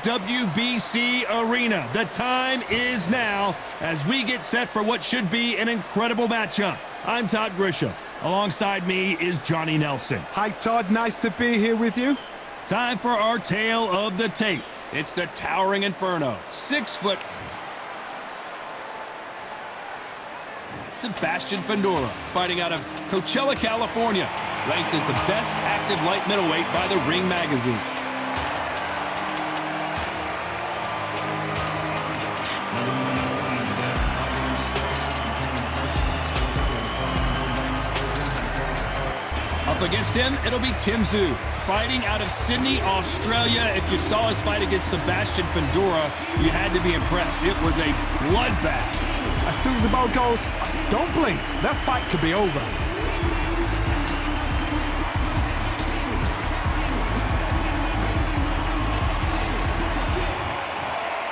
WBC arena. The time is now as we get set for what should be an incredible matchup. I'm Todd Grisham. Alongside me is Johnny Nelson. Hi, Todd. Nice to be here with you. Time for our tale of the tape. It's the Towering Inferno. 6 foot... Sebastian Fundora, fighting out of Coachella, California. Ranked as the best active light middleweight by the Ring magazine. Up against him, it'll be Tszyu, fighting out of Sydney, Australia. If you saw his fight against Sebastian Fundora, you had to be impressed. It was a bloodbath. As soon as the ball goes, don't blink. That fight could be over.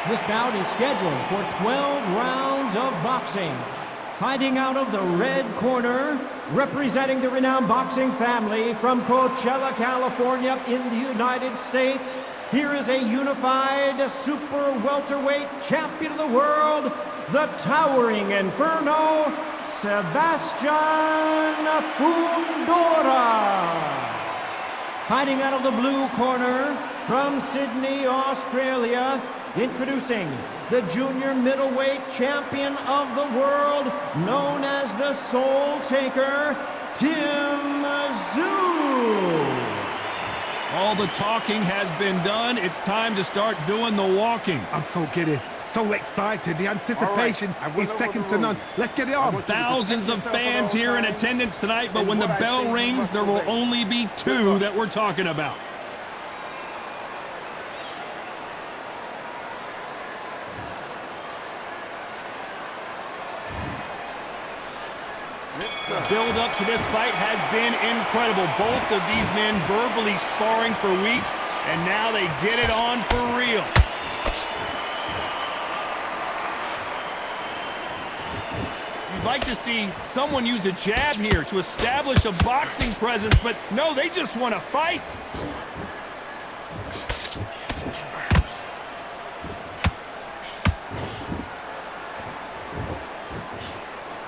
This bout is scheduled for 12 rounds of boxing. Fighting out of the red corner, representing the renowned boxing family from Coachella, California in the United States, here is a unified super welterweight champion of the world, the Towering Inferno, Sebastian Fundora. Fighting out of the blue corner from Sydney, Australia, introducing the junior middleweight champion of the world, known as the Soul Taker, Tszyu. All the talking has been done. It's time to start doing the walking. I'm so giddy, so excited. The anticipation is second to none. Let's get it on. Thousands of fans here in attendance tonight, but when the bell rings, there will only be 2 that we're talking about. The build-up to this fight has been incredible. Both of these men verbally sparring for weeks, and now they get it on for real. You'd like to see someone use a jab here to establish a boxing presence, but no, they just want to fight.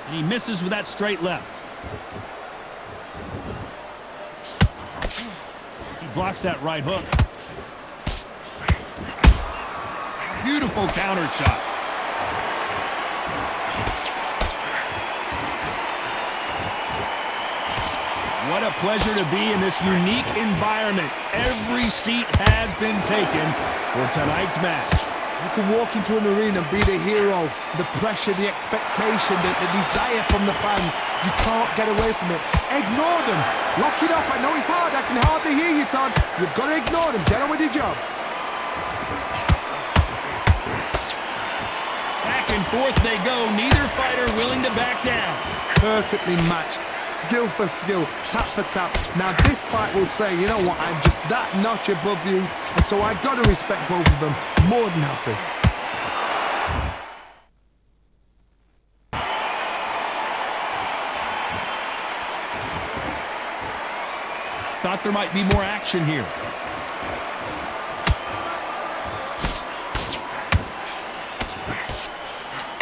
And he misses with that straight left. He blocks that right hook. Beautiful counter shot. What a pleasure to be in this unique environment. Every seat has been taken for tonight's match. You can walk into an arena and be the hero. The pressure, the expectation, the desire from the fans. You can't get away from it. Ignore them. Lock it up. I know it's hard. I can hardly hear you, Todd. You've got to ignore them. Get on with your job. Back and forth they go. Neither fighter willing to back down. Perfectly matched. Skill for skill, tap for tap. Now this fight will say, you know what, I'm just that notch above you, and so I got to respect both of them. More than happy. Thought there might be more action here.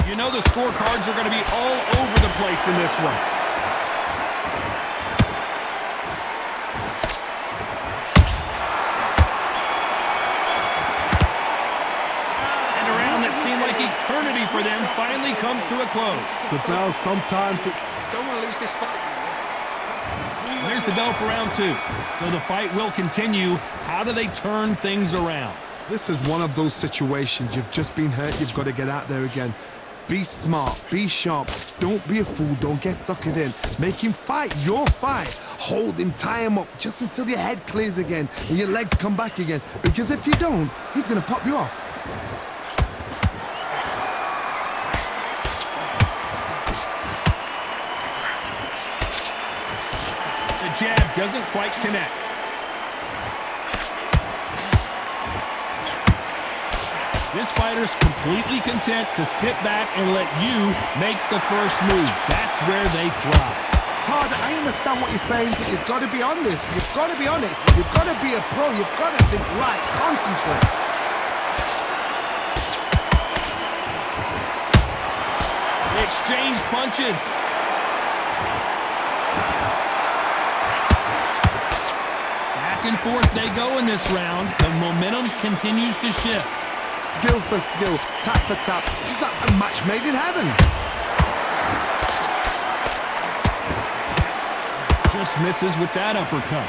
You know the scorecards are going to be all over the place in this one. Eternity for them finally comes to a close. The bell sometimes... Don't want to lose this fight. There's the bell for round 2. So the fight will continue. How do they turn things around? This is one of those situations. You've just been hurt. You've got to get out there again. Be smart. Be sharp. Don't be a fool. Don't get suckered in. Make him fight your fight. Hold him. Tie him up just until your head clears again and your legs come back again. Because if you don't, he's going to pop you off. Jab doesn't quite connect. This fighter's completely content to sit back and let you make the first move. That's where they thrive. Todd, I understand what you're saying, but you've got to be on this. You've got to be on it. You've got to be a pro. You've got to think right. Concentrate. exchange punches. Back and forth they go in this round. The momentum continues to shift. Skill for skill, tap for tap. She's like a match made in heaven. Just misses with that uppercut.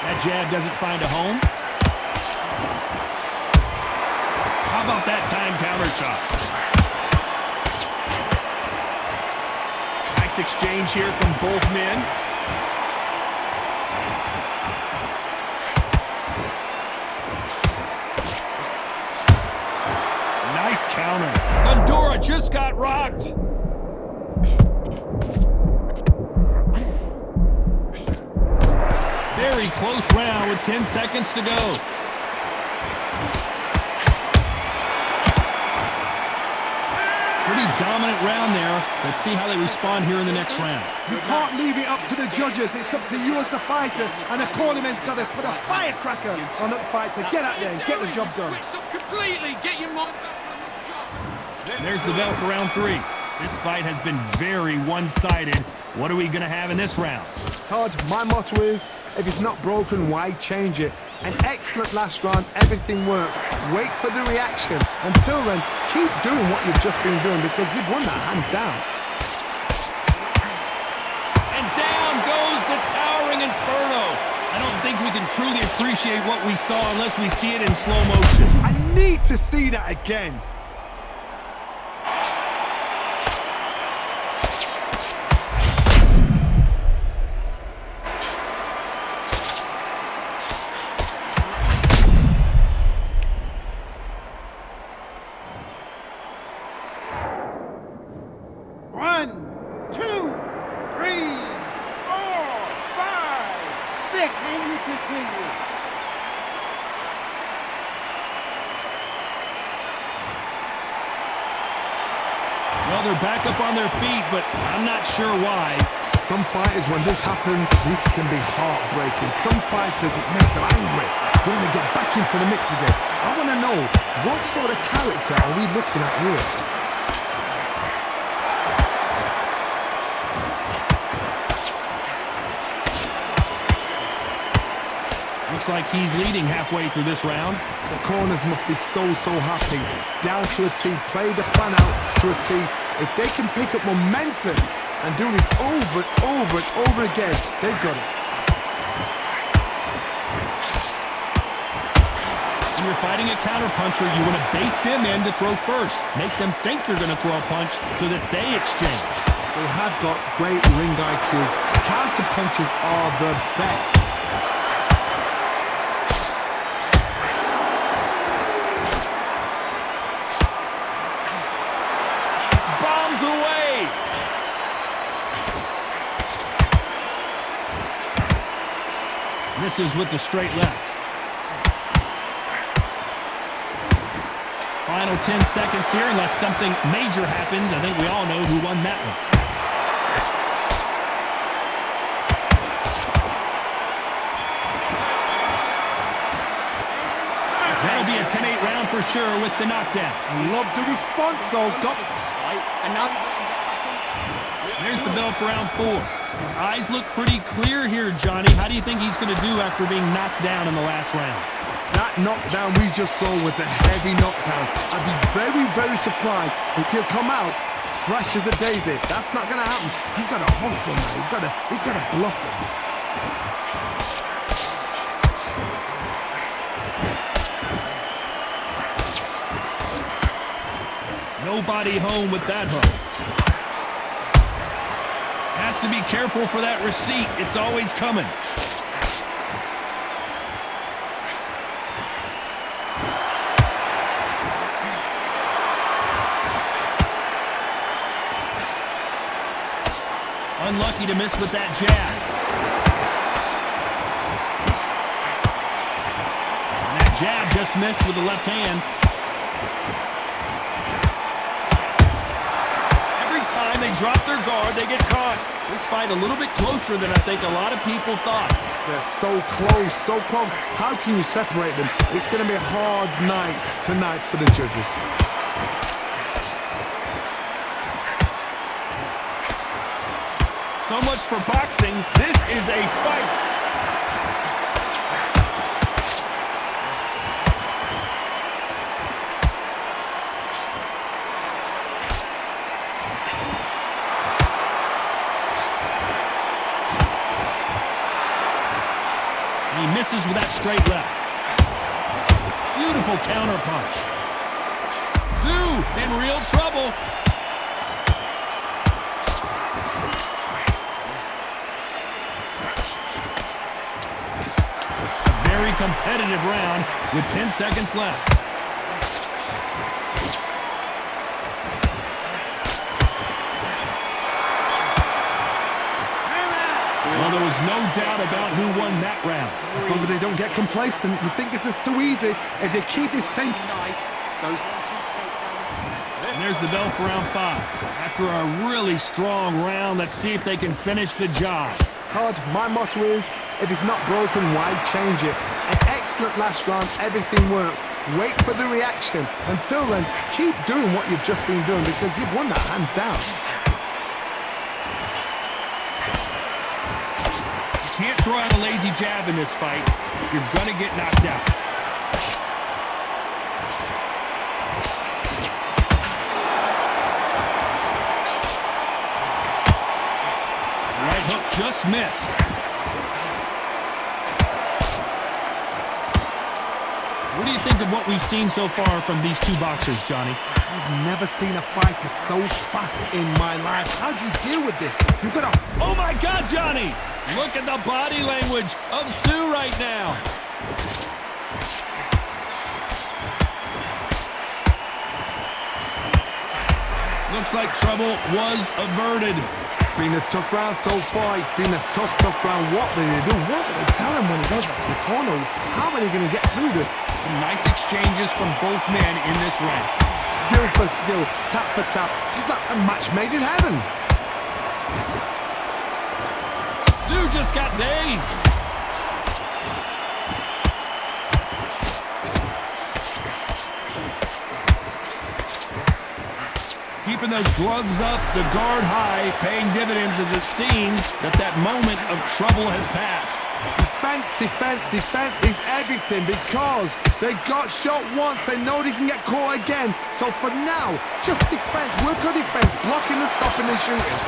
That jab doesn't find a home. How about that time counter shot? Nice exchange here from both men. Nice counter. Fundora just got rocked. Very close round with 10 seconds to go. Pretty dominant round there. Let's see how they respond here in the next round. You can't leave it up to the judges. It's up to you as the fighter, and the cornerman's got to put a firecracker on that fighter. Get out there and get the job done. Completely. Get your mind back on the job. There's the bell for round 3. This fight has been very one-sided. What are we going to have in this round? Todd, my motto is, if it's not broken, why change it? An excellent last round, everything works. Wait for the reaction. Until then, keep doing what you've just been doing because you've won that hands down. And down goes the towering Inferno. I don't think we can truly appreciate what we saw unless we see it in slow motion. I need to see that again. Well, they're back up on their feet, but I'm not sure why. Some fighters, when this happens, this can be heartbreaking. Some fighters, it makes them angry. They want to get back into the mix again. I want to know, what sort of character are we looking at here? Looks like he's leading halfway through this round. The corners must be so happy. Down to a T, play the plan out to a T. If they can pick up momentum and do this over and over again, they've got it. When you're fighting a counterpuncher, you want to bait them in to throw first. Make them think you're going to throw a punch so that they exchange. They have got great ring IQ. Counterpunchers are the best. Away. Misses with the straight left. Final 10 seconds here, unless something major happens. I think we all know who won that one. That'll be a 10-8 round for sure with the knockdown. I love the response though. There's the bell for round 4. His eyes look pretty clear here, Johnny. How do you think he's going to do after being knocked down in the last round? That knockdown we just saw was a heavy knockdown. I'd be very surprised if he'll come out fresh as a daisy. That's not going to happen. He's got to hustle now. He's got to bluff him. Nobody home with that hook. Has to be careful for that receipt. It's always coming. Unlucky to miss with that jab. And that jab just missed with the left hand. They drop their guard, they get caught. This fight a little bit closer than I think a lot of people thought. They're so close, so close. How can you separate them? It's going to be a hard night tonight for the judges. So much for boxing. This is a fight. He misses with that straight left. Beautiful counter punch. Tszyu in real trouble. A very competitive round with 10 seconds left. Well, there was no doubt about who won that round. Somebody don't get complacent. You think this is too easy. If they keep this thing... And there's the bell for round 5. After a really strong round, let's see if they can finish the job. Todd, my motto is, if it's not broken, why change it? An excellent last round, everything works. Wait for the reaction. Until then, keep doing what you've just been doing because you've won that hands down. Can't throw out a lazy jab in this fight. You're going to get knocked out. Right hook just missed. What do you think of what we've seen so far from these two boxers, Johnny? I've never seen a fighter so fast in my life. How do you deal with this? You've got to... Oh my God, Johnny! Look at the body language of Tszyu right now. Looks like trouble was averted. It's been a tough round so far. It's been a tough round. What do they do? What do they tell him when he goes back to the corner? How are they going to get through this? Some nice exchanges from both men in this round. Skill for skill, tap for tap. Just like a match made in heaven. Tszyu just got dazed. Keeping those gloves up, the guard high, paying dividends as it seems that moment of trouble has passed. Defense is everything because they got shot once. They know they can get caught again. So for now, just defense. Work on defense, blocking and stopping and shooting.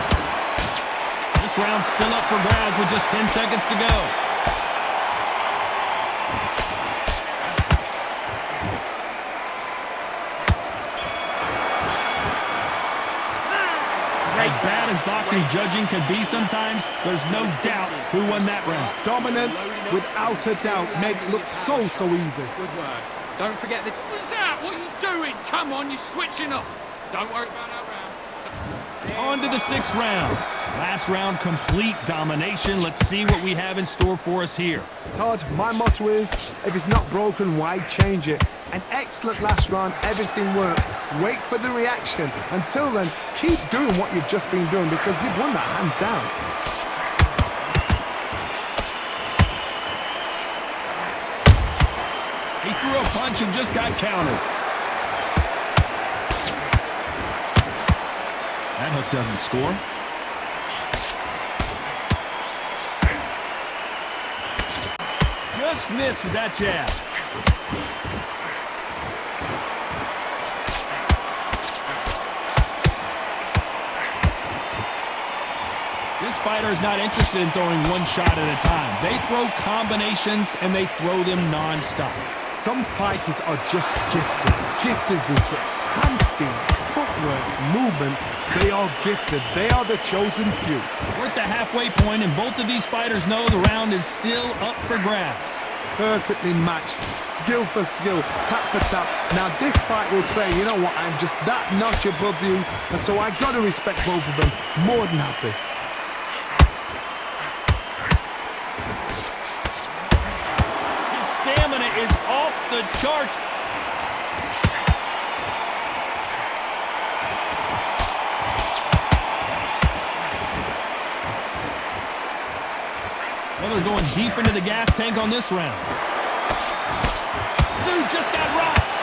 This round's still up for grabs with just 10 seconds to go. As bad as boxing judging can be sometimes, there's no doubt who won that round. Dominance, without a doubt, make it look so easy. Good work. Don't forget the... What's that? What are you doing? Come on, you're switching off. Don't worry about that round. On to the 6th round. Last round, complete domination. Let's see what we have in store for us here. Todd, my motto is, if it's not broken, why change it? An excellent last round, everything works. Wait for the reaction. Until then, keep doing what you've just been doing because you've won that hands down. He threw a punch and just got countered. That hook doesn't score. Just missed with that jab. This fighter is not interested in throwing one shot at a time. They throw combinations and they throw them non-stop. Some fighters are just gifted with such hand speed, footwork, movement. They are gifted. They are the chosen few. We're at the halfway point, and both of these fighters know the round is still up for grabs. Perfectly matched, skill for skill, tap for tap. Now this fight will say, you know what, I'm just that notch above you, and so I got to respect both of them. More than happy. His stamina is off the charts. Well, Taylor going deep into the gas tank on this round. Tszyu just got rocked.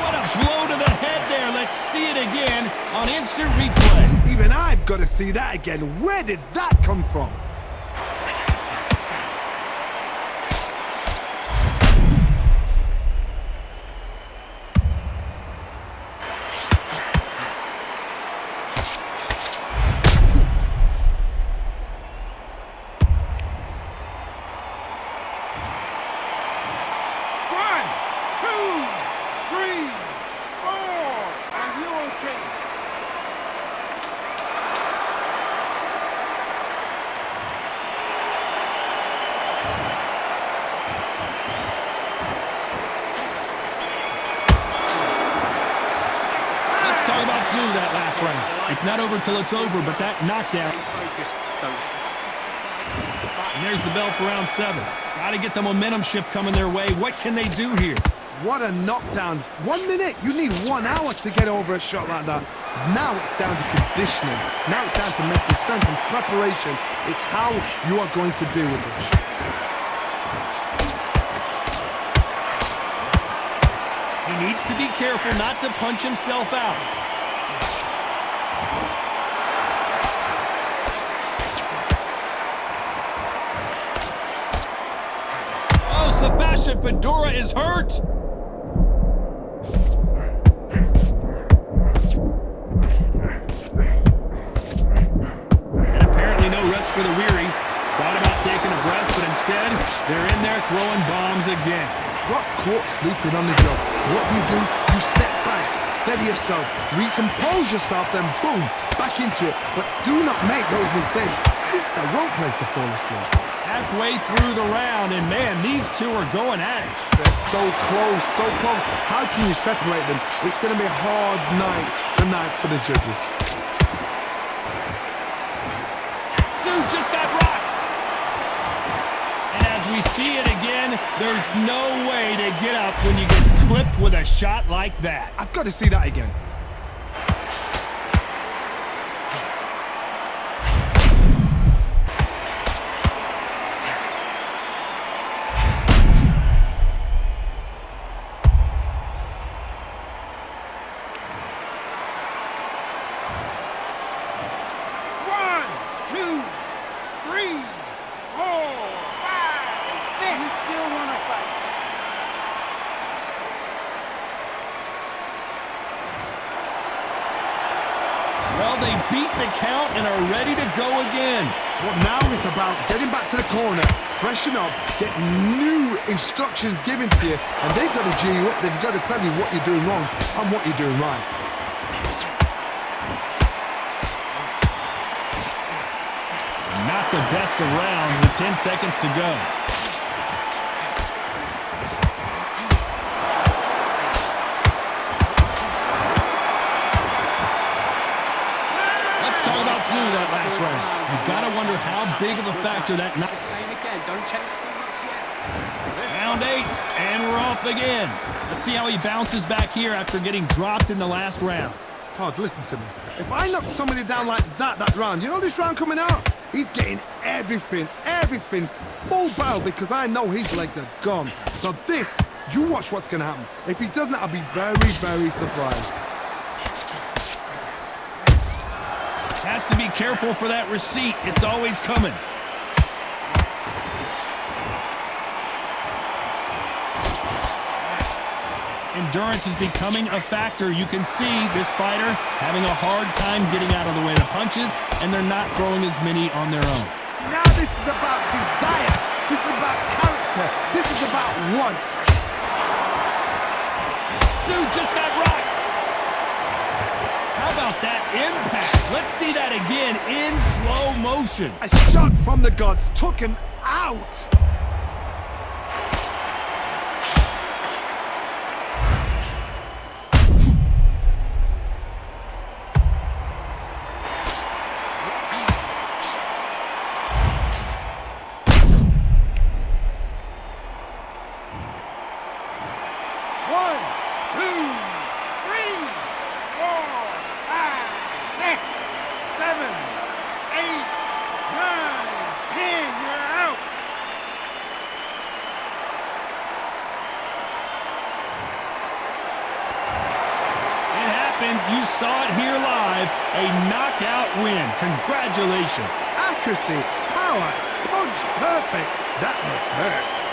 What a blow to the head there. Let's see it again on instant replay. Even I've got to see that again. Where did that come from? Talk about Tszyu that last round. It's not over till it's over, but that knockdown. And there's the bell for round 7. Got to get the momentum shift coming their way. What can they do here? What a knockdown. 1 minute, you need 1 hour to get over a shot like that. Now it's down to conditioning. Now it's down to mental strength and preparation. It's how you are going to deal with it. He needs to be careful not to punch himself out. Oh, Sebastian Fundora is hurt. And apparently no rest for the weary. Thought about taking a breath, but instead, they're in there throwing bombs again. Got caught sleeping on the job. What do? You step back, steady yourself, recompose yourself, then boom, back into it. But do not make those mistakes. This is the wrong place to fall asleep. Halfway through the round, and man, these two are going at it. They're so close, so close. How can you separate them? It's going to be a hard night tonight for the judges. Tszyu just got rocked. We see it again. There's no way to get up when you get clipped with a shot like that. I've got to see that again. Well, they beat the count and are ready to go again. Well, now it's about getting back to the corner, freshen up, get new instructions given to you, and they've got to G you up. They've got to tell you what you're doing wrong and what you're doing right. Not the best of rounds with 10 seconds to go. That last round. You've got to wonder how big of a factor that knock. Don't change too much yet. Round 8, and we're off again. Let's see how he bounces back here after getting dropped in the last round. Todd, listen to me. If I knock somebody down like that round, you know this round coming out? He's getting everything, full barrel, because I know his legs are gone. So this, you watch what's going to happen. If he doesn't, I'll be very, very surprised. Has to be careful for that receipt. It's always coming. Endurance is becoming a factor. You can see this fighter having a hard time getting out of the way of the punches, and they're not throwing as many on their own. Now this is about desire. This is about character. This is about want. Tszyu just got rocked. How about that impact? Let's see that again in slow motion. A shot from the gods took him out. happened. You saw it here live. A knockout win. Congratulations. Accuracy, power, punch perfect. That must hurt.